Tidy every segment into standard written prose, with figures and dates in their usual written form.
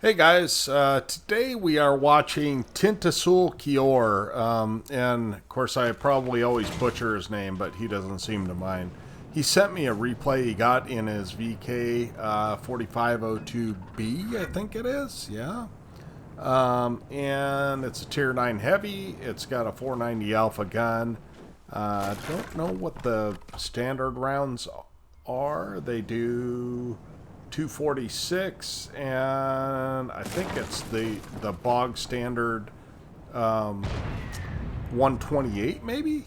Hey guys, today we are watching Tintasul Chior, and of course I probably always butcher his name, but he doesn't seem to mind. He sent me a replay he got in his VK 4502B, I think it is, yeah. And it's a Tier 9 heavy, it's got a 490 Alpha gun. Don't know what the standard rounds are. They do 246, and I think it's the bog standard 128 maybe.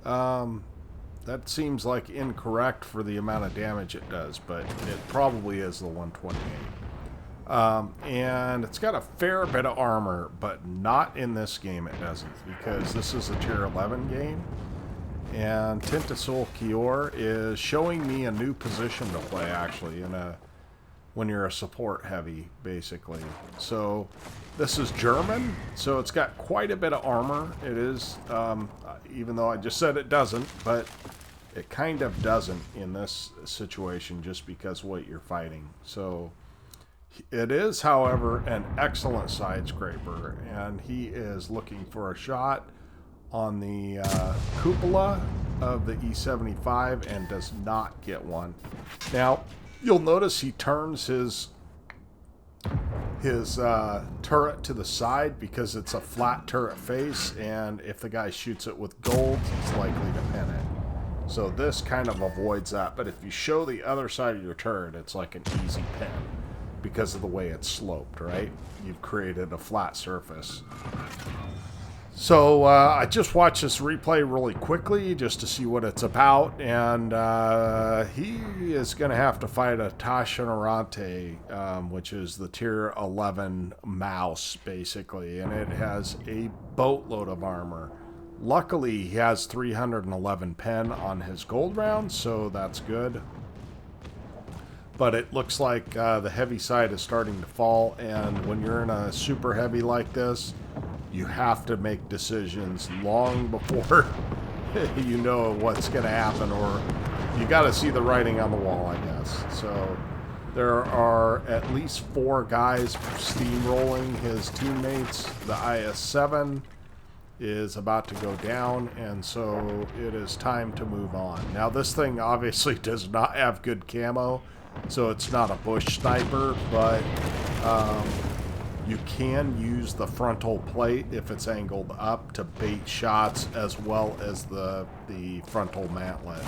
That seems like incorrect for the amount of damage it does, but it probably is the 128. And it's got a fair bit of armor, but not in this game it doesn't, because this is a tier 11 game. And Tintasul Chior is showing me a new position to play, actually, when you're a support heavy, basically. So this is German, so it's got quite a bit of armor. It is, even though I just said it doesn't, but it kind of doesn't in this situation just because what you're fighting. So it is, however, an excellent side scraper, and he is looking for a shot on the cupola of the E75 and does not get one. Now, you'll notice he turns his turret to the side because it's a flat turret face, and if the guy shoots it with gold, he's likely to pin it. So this kind of avoids that, but if you show the other side of your turret, it's like an easy pin because of the way it's sloped, right? You've created a flat surface. So I just watched this replay really quickly just to see what it's about, and he is going to have to fight a Tashinarante, which is the tier 11 mouse, basically, and it has a boatload of armor. Luckily, he has 311 pen on his gold round, so that's good. But it looks like the heavy side is starting to fall, and when you're in a super heavy like this, you have to make decisions long before you know what's going to happen, or you got to see the writing on the wall, I guess. So there are at least 4 guys steamrolling his teammates. The IS-7 is about to go down, and so it is time to move on. Now, this thing obviously does not have good camo, so it's not a bush sniper, but you can use the frontal plate if it's angled up to bait shots, as well as the frontal mantlet.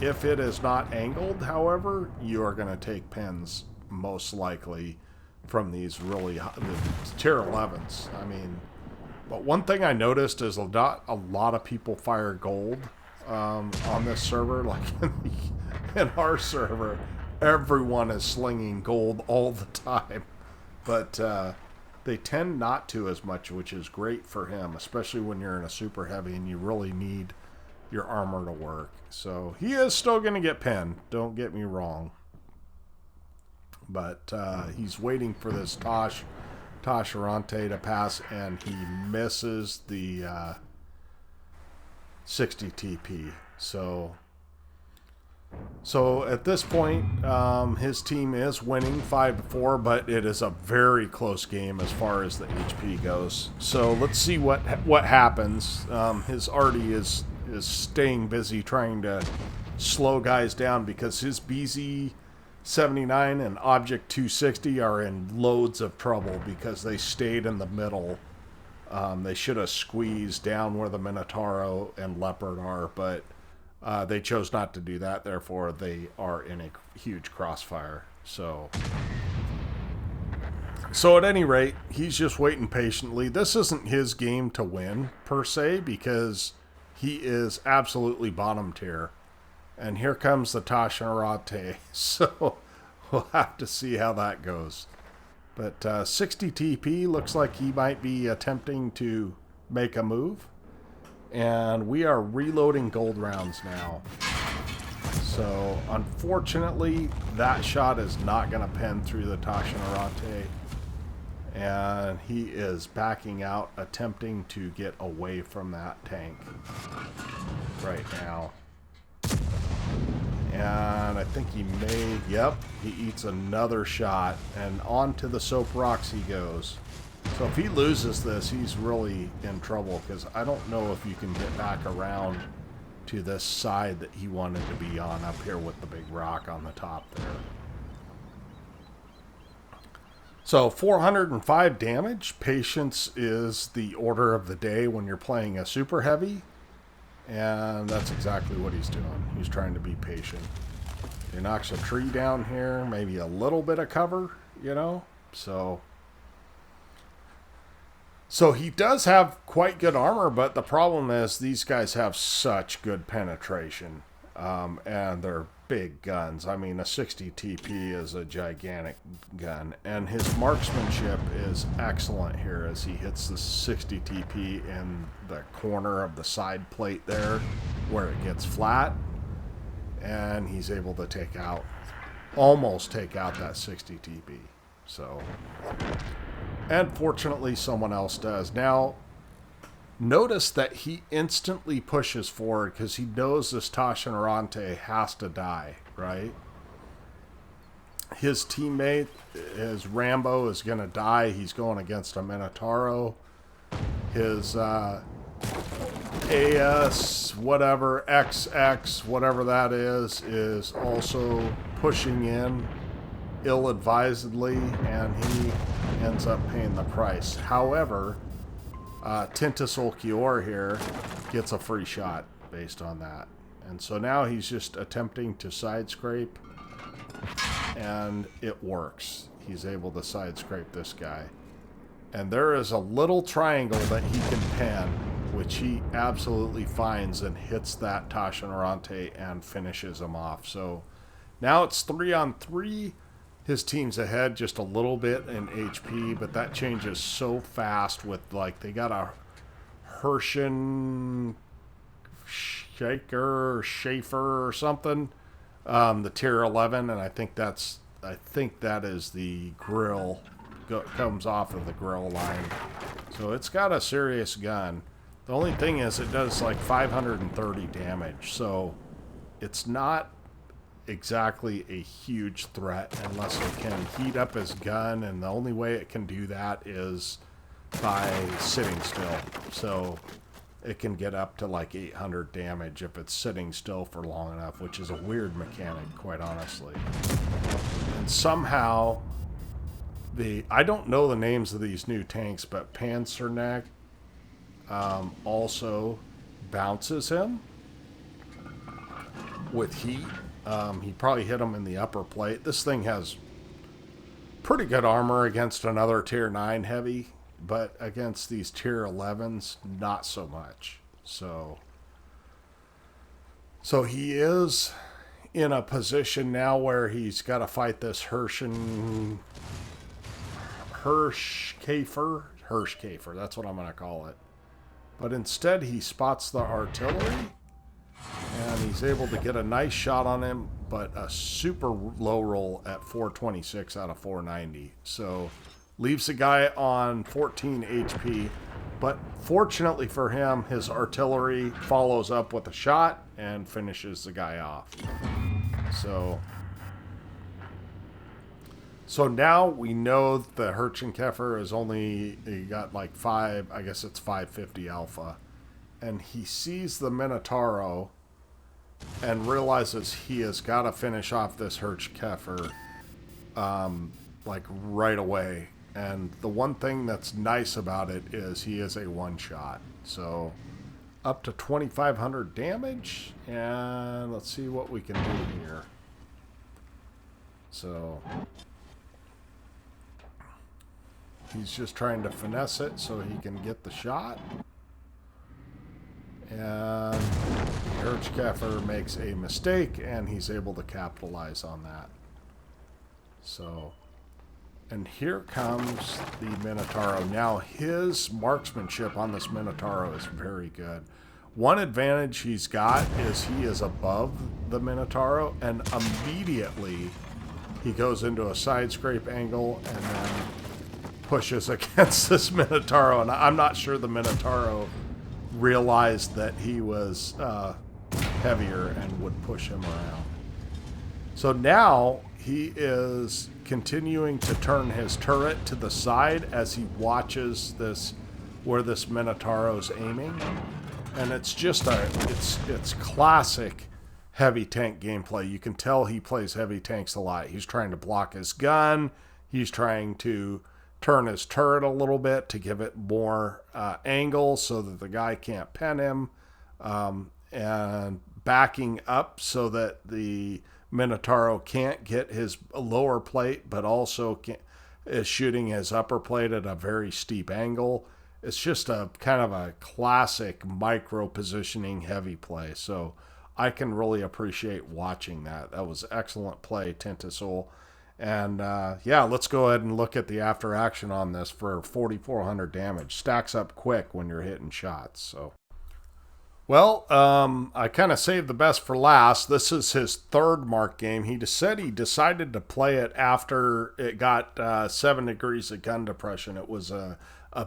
If it is not angled, however, you are going to take pins most likely from these really tier 11s. I mean, but one thing I noticed is a lot of people fire gold on this server. Like in our server, everyone is slinging gold all the time. But they tend not to as much, which is great for him, especially when you're in a super heavy and you really need your armor to work. So he is still going to get pinned, don't get me wrong. But he's waiting for this Tashinarante to pass, and he misses the 60 TP. So at this point, his team is winning 5-4, but it is a very close game as far as the HP goes. So let's see what happens. His Artie is staying busy trying to slow guys down because his BZ-79 and Object 260 are in loads of trouble because they stayed in the middle. They should have squeezed down where the Minotauro and Leopard are, but they chose not to do that, therefore they are in a huge crossfire. So at any rate, he's just waiting patiently. This isn't his game to win, per se, because he is absolutely bottom tier. And here comes the Tashinarante, so we'll have to see how that goes. But 60 TP looks like he might be attempting to make a move. And we are reloading gold rounds now. So, unfortunately, that shot is not going to pen through the Tashinarante. And he is backing out, attempting to get away from that tank right now. And I think he may, yep, he eats another shot. And onto the soap rocks he goes. So if he loses this, he's really in trouble, because I don't know if you can get back around to this side that he wanted to be on up here with the big rock on the top there. So 405 damage. Patience is the order of the day when you're playing a super heavy. And that's exactly what he's doing. He's trying to be patient. He knocks a tree down here, maybe a little bit of cover, you know. So he does have quite good armor, but the problem is these guys have such good penetration. And they're big guns. I mean, a 60 TP is a gigantic gun. And his marksmanship is excellent here as he hits the 60 TP in the corner of the side plate there where it gets flat. And he's able to almost take out that 60 TP. So, and fortunately someone else does. Now, notice that he instantly pushes forward because he knows this Tashinarante has to die, right? His teammate, his Rambo, is going to die. He's going against a Minotauro. His AS, whatever, XX, whatever that is also pushing in ill-advisedly, and he ends up paying the price. However, Tintasul Chior here gets a free shot based on that. And so now he's just attempting to side scrape, and it works. He's able to side scrape this guy. And there is a little triangle that he can pen, which he absolutely finds and hits that Tashinarante and finishes him off. So now it's 3-on-3. His team's ahead just a little bit in HP, but that changes so fast with, like, they got a Herschen Shaker or Schaefer or something, the tier 11, and I think that is the grill, comes off of the grill line. So it's got a serious gun. The only thing is it does like 530 damage, so it's not exactly a huge threat unless it can heat up his gun, and the only way it can do that is by sitting still. So it can get up to like 800 damage if it's sitting still for long enough, which is a weird mechanic, quite honestly. And somehow I don't know the names of these new tanks, but Panzerneck also bounces him with heat. He probably hit him in the upper plate. This thing has pretty good armor against another tier 9 heavy, but against these tier 11s, not so much. So he is in a position now where he's got to fight this Hirschkäfer, that's what I'm going to call it. But instead he spots the artillery, and he's able to get a nice shot on him, but a super low roll at 426 out of 490. So leaves the guy on 14 HP. But fortunately for him, his artillery follows up with a shot and finishes the guy off. So now we know the Hirschkäfer is he got like 550 alpha. And he sees the Minotauro and realizes he has got to finish off this Hirschkäfer like right away. And the one thing that's nice about it is he is a one-shot. So up to 2,500 damage, and let's see what we can do here. So he's just trying to finesse it so he can get the shot. And Hirschkäfer makes a mistake, and he's able to capitalize on that. So, and here comes the Minotauro. Now, his marksmanship on this Minotauro is very good. One advantage he's got is he is above the Minotauro, and immediately he goes into a side scrape angle and then pushes against this Minotauro. And I'm not sure the Minotauro realized that he was heavier and would push him around. So now he is continuing to turn his turret to the side as he watches this where this Minotauro's aiming. And it's just it's classic heavy tank gameplay. You can tell he plays heavy tanks a lot. He's trying to block his gun. He's trying to turn his turret a little bit to give it more angle so that the guy can't pen him, and backing up so that the Minotauro can't get his lower plate, but also is shooting his upper plate at a very steep angle. It's just a kind of a classic micro positioning heavy play. So I can really appreciate watching that. That was excellent play, Tintasul. And yeah, let's go ahead and look at the after action on this for 4,400 damage. Stacks up quick when you're hitting shots. So, well, I kind of saved the best for last. This is his third mark game. He just said he decided to play it after it got 7 degrees of gun depression. It was a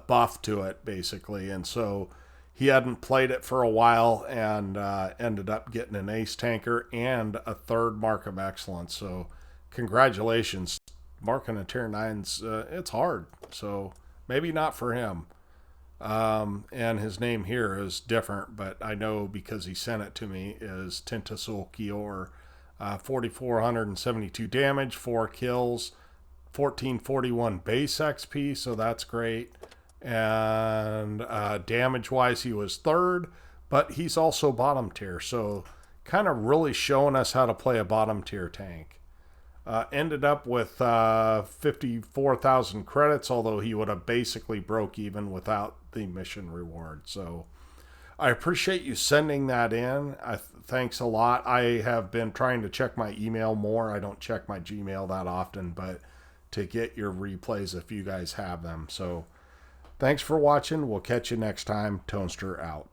buff to it, basically. And so he hadn't played it for a while and ended up getting an ace tanker and a third mark of excellence. So congratulations. Marking a tier 9's, it's hard. So maybe not for him. And his name here is different, but I know because he sent it to me, is Tintasul Chior. 4,472 damage, 4 kills, 1441 base XP, so that's great. And damage-wise, he was third, but he's also bottom tier, so kind of really showing us how to play a bottom tier tank. Ended up with 54,000 credits, although he would have basically broke even without the mission reward. So I appreciate you sending that in. Thanks a lot. I have been trying to check my email more. I don't check my Gmail that often, but to get your replays if you guys have them. So thanks for watching. We'll catch you next time. Toaster out.